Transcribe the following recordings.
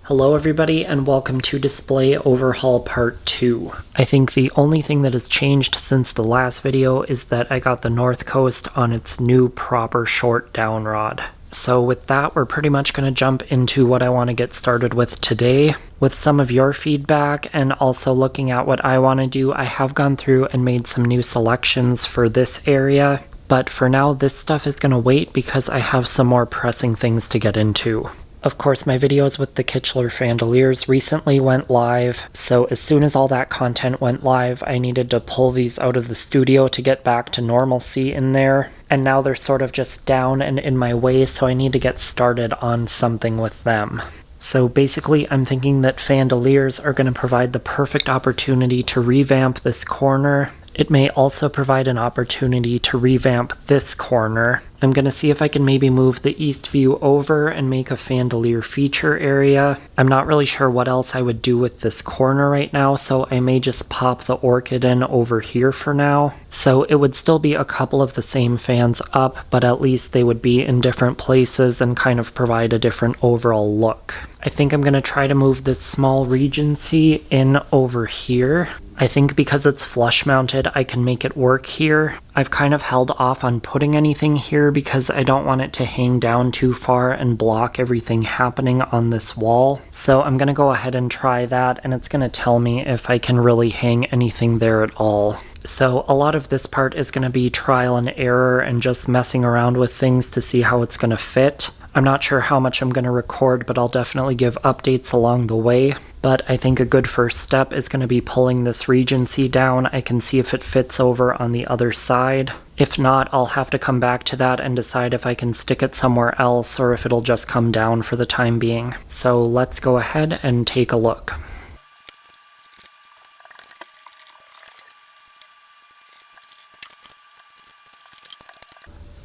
Hello everybody and welcome to Display Overhaul Part 2. I think the only thing that has changed since the last video is that I got the North Coast on its new proper short down rod. So with that, we're pretty much going to jump into what I want to get started with today. With some of your feedback and also looking at what I want to do, I have gone through and made some new selections for this area. But for now, this stuff is going to wait because I have some more pressing things to get into. Of course, my videos with the Kichler Fandeliers recently went live, so as soon as all that content went live, I needed to pull these out of the studio to get back to normalcy in there. And now they're sort of just down and in my way, so I need to get started on something with them. So basically, I'm thinking that Fandeliers are going to provide the perfect opportunity to revamp this corner. It may also provide an opportunity to revamp this corner. I'm going to see if I can maybe move the east view over and make a Fandelier feature area. I'm not really sure what else I would do with this corner right now, so I may just pop the orchid in over here for now. So it would still be a couple of the same fans up, but at least they would be in different places and kind of provide a different overall look. I think I'm going to try to move this small Regency in over here. I think because it's flush mounted, I can make it work here. I've kind of held off on putting anything here because I don't want it to hang down too far and block everything happening on this wall. So I'm going to go ahead and try that, and it's going to tell me if I can really hang anything there at all. So a lot of this part is going to be trial and error and just messing around with things to see how it's going to fit. I'm not sure how much I'm going to record, but I'll definitely give updates along the way. But I think a good first step is going to be pulling this Regency down. I can see if it fits over on the other side. If not, I'll have to come back to that and decide if I can stick it somewhere else or if it'll just come down for the time being. So let's go ahead and take a look.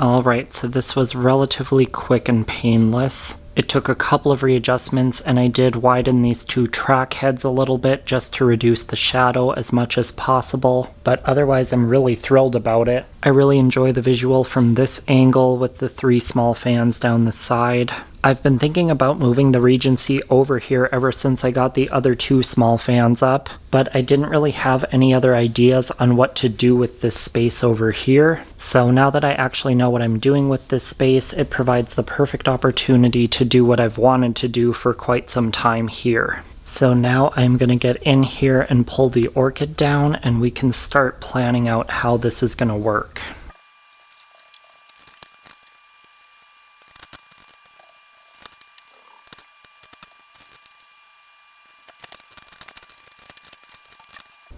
Alright, so this was relatively quick and painless. It took a couple of readjustments, and I did widen these two track heads a little bit just to reduce the shadow as much as possible, but otherwise I'm really thrilled about it. I really enjoy the visual from this angle with the three small fans down the side. I've been thinking about moving the Regency over here ever since I got the other two small fans up, but I didn't really have any other ideas on what to do with this space over here. So now that I actually know what I'm doing with this space, it provides the perfect opportunity to do what I've wanted to do for quite some time here. So now I'm going to get in here and pull the orchid down, and we can start planning out how this is going to work.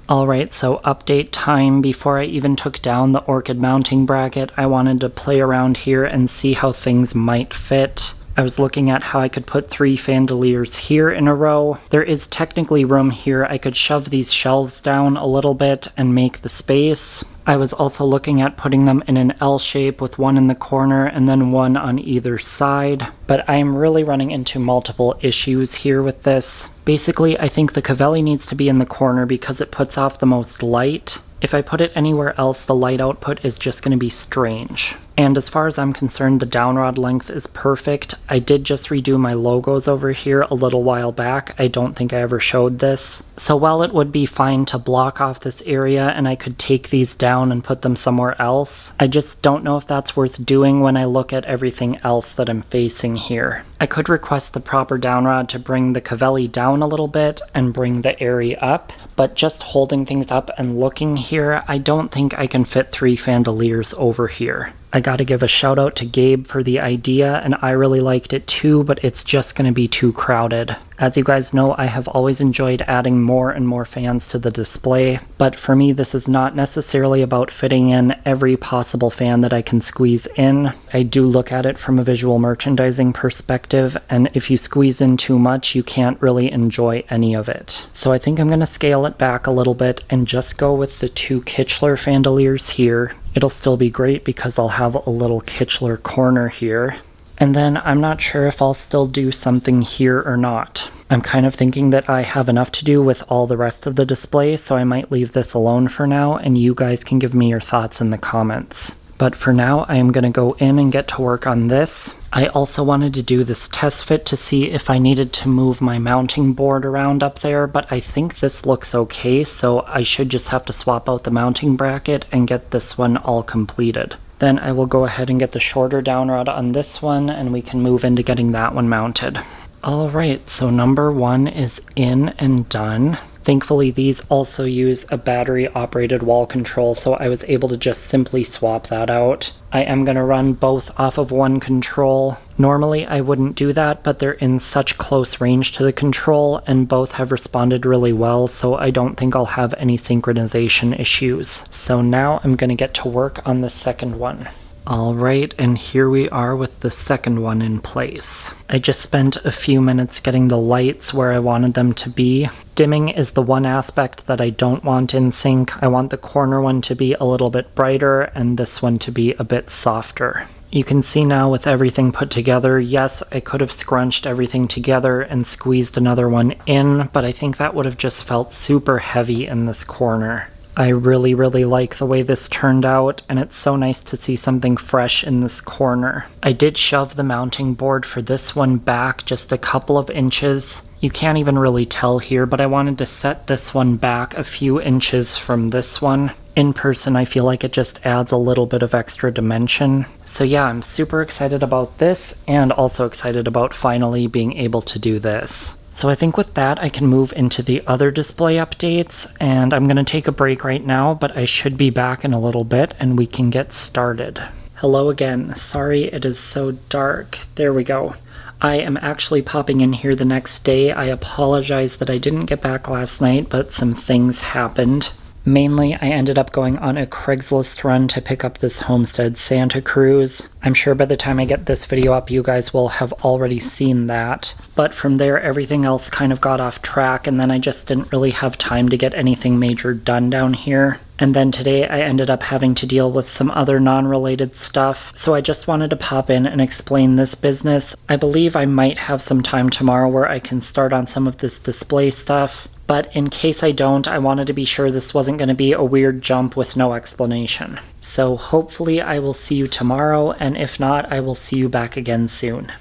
Alright, so update time. Before I even took down the orchid mounting bracket, I wanted to play around here and see how things might fit. I was looking at how I could put 3 Fandeliers here in a row. There is technically room here. I could shove these shelves down a little bit and make the space. I was also looking at putting them in an L shape with one in the corner and then one on either side, but I am really running into multiple issues here with this. Basically, I think the Cavelli needs to be in the corner because it puts off the most light. If I put it anywhere else, the light output is just going to be strange. And as far as I'm concerned, the downrod length is perfect. I did just redo my logos over here a little while back. I don't think I ever showed this. So while it would be fine to block off this area and I could take these down and put them somewhere else, I just don't know if that's worth doing when I look at everything else that I'm facing here. I could request the proper downrod to bring the Cavelli down a little bit and bring the Airy up, but just holding things up and looking here, I don't think I can fit 3 Fandeliers over here. I gotta give a shout out to Gabe for the idea, and I really liked it too, but it's just gonna be too crowded. As you guys know, I have always enjoyed adding more and more fans to the display, but for me this is not necessarily about fitting in every possible fan that I can squeeze in. I do look at it from a visual merchandising perspective, and if you squeeze in too much, you can't really enjoy any of it. So I think I'm gonna scale it back a little bit and just go with the 2 Kichler Fandeliers here. It'll still be great because I'll have a little Kichler corner here. And then I'm not sure if I'll still do something here or not. I'm kind of thinking that I have enough to do with all the rest of the display, so I might leave this alone for now, and you guys can give me your thoughts in the comments. But for now, I am going to go in and get to work on this. I also wanted to do this test fit to see if I needed to move my mounting board around up there, but I think this looks okay, so I should just have to swap out the mounting bracket and get this one all completed. Then I will go ahead and get the shorter down rod on this one, and we can move into getting that one mounted. Alright, so number 1 is in and done. Thankfully, these also use a battery-operated wall control, so I was able to just simply swap that out. I am going to run both off of one control. Normally, I wouldn't do that, but they're in such close range to the control, and both have responded really well, so I don't think I'll have any synchronization issues. So now I'm going to get to work on the second one. Alright, and here we are with the second one in place. I just spent a few minutes getting the lights where I wanted them to be. Dimming is the one aspect that I don't want in sync. I want the corner one to be a little bit brighter and this one to be a bit softer. You can see now with everything put together, yes, I could have scrunched everything together and squeezed another one in, but I think that would have just felt super heavy in this corner. I really like the way this turned out, and it's so nice to see something fresh in this corner. I did shove the mounting board for this one back just a couple of inches. You can't even really tell here, but I wanted to set this one back a few inches from this one. In person, I feel like it just adds a little bit of extra dimension. So yeah, I'm super excited about this, and also excited about finally being able to do this. So I think with that, I can move into the other display updates, and I'm going to take a break right now, but I should be back in a little bit and we can get started. Hello again. Sorry it is so dark. There we go. I am actually popping in here the next day. I apologize that I didn't get back last night, but some things happened. Mainly, I ended up going on a Craigslist run to pick up this Homestead Santa Cruz. I'm sure by the time I get this video up, you guys will have already seen that. But from there, everything else kind of got off track, and then I just didn't really have time to get anything major done down here. And then today, I ended up having to deal with some other non-related stuff, so I just wanted to pop in and explain this business. I believe I might have some time tomorrow where I can start on some of this display stuff. But in case I don't, I wanted to be sure this wasn't going to be a weird jump with no explanation. So hopefully I will see you tomorrow, and if not, I will see you back again soon.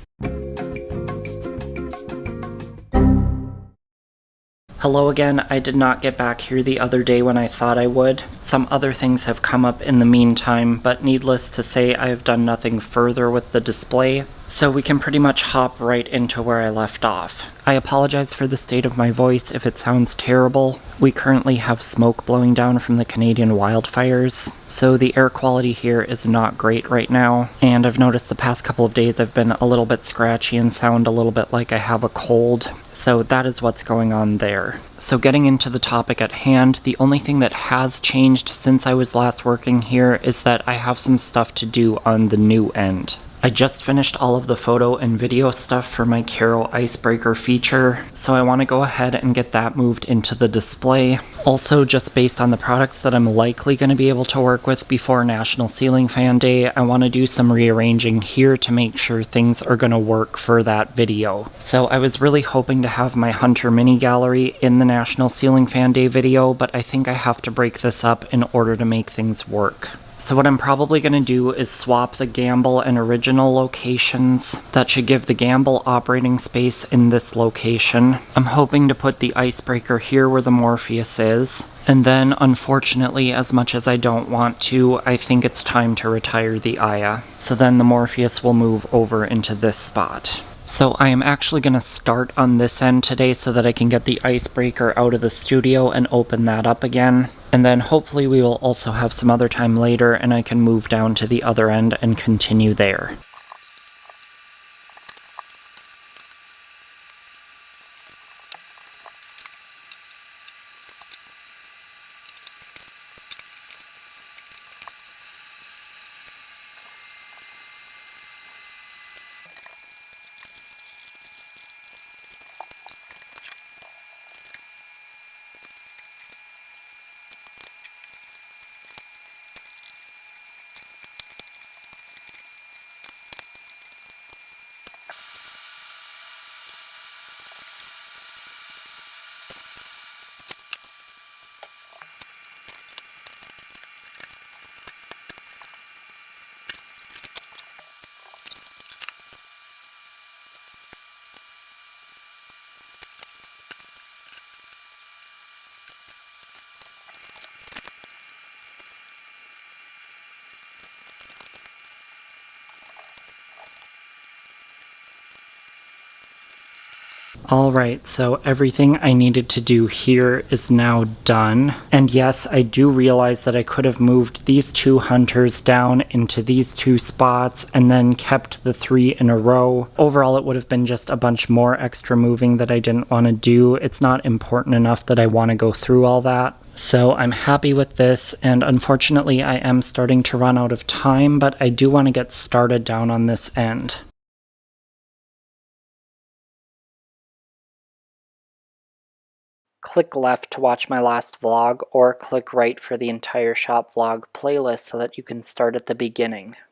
Hello again. I did not get back here the other day when I thought I would. Some other things have come up in the meantime, but needless to say, I have done nothing further with the display, so we can pretty much hop right into where I left off. I apologize for the state of my voice if it sounds terrible. We currently have smoke blowing down from the Canadian wildfires, so the air quality here is not great right now, and I've noticed the past couple of days I've been a little bit scratchy and sound a little bit like I have a cold, so that is what's going on there. So getting into the topic at hand, the only thing that has changed since I was last working here is that I have some stuff to do on the new end. I just finished all of the photo and video stuff for my Carro icebreaker feature, so I want to go ahead and get that moved into the display. Also, just based on the products that I'm likely going to be able to work with before National Ceiling Fan Day, I want to do some rearranging here to make sure things are going to work for that video. So I was really hoping to have my Hunter mini gallery in the National Ceiling Fan Day video, but I think I have to break this up in order to make things work. So what I'm probably going to do is swap the Gamble and original locations. That should give the Gamble operating space in this location. I'm hoping to put the icebreaker here where the Morpheus is. And then, unfortunately, as much as I don't want to, I think it's time to retire the Aya. So then the Morpheus will move over into this spot. So I am actually going to start on this end today so that I can get the icebreaker out of the studio and open that up again. And then hopefully we will also have some other time later and I can move down to the other end and continue there. Alright, so everything I needed to do here is now done. And yes, I do realize that I could have moved these 2 hunters down into these 2 spots and then kept the 3 in a row. Overall, it would have been just a bunch more extra moving that I didn't want to do. It's not important enough that I want to go through all that. So I'm happy with this, and unfortunately I am starting to run out of time, but I do want to get started down on this end. Click left to watch my last vlog, or click right for the entire shop vlog playlist so that you can start at the beginning.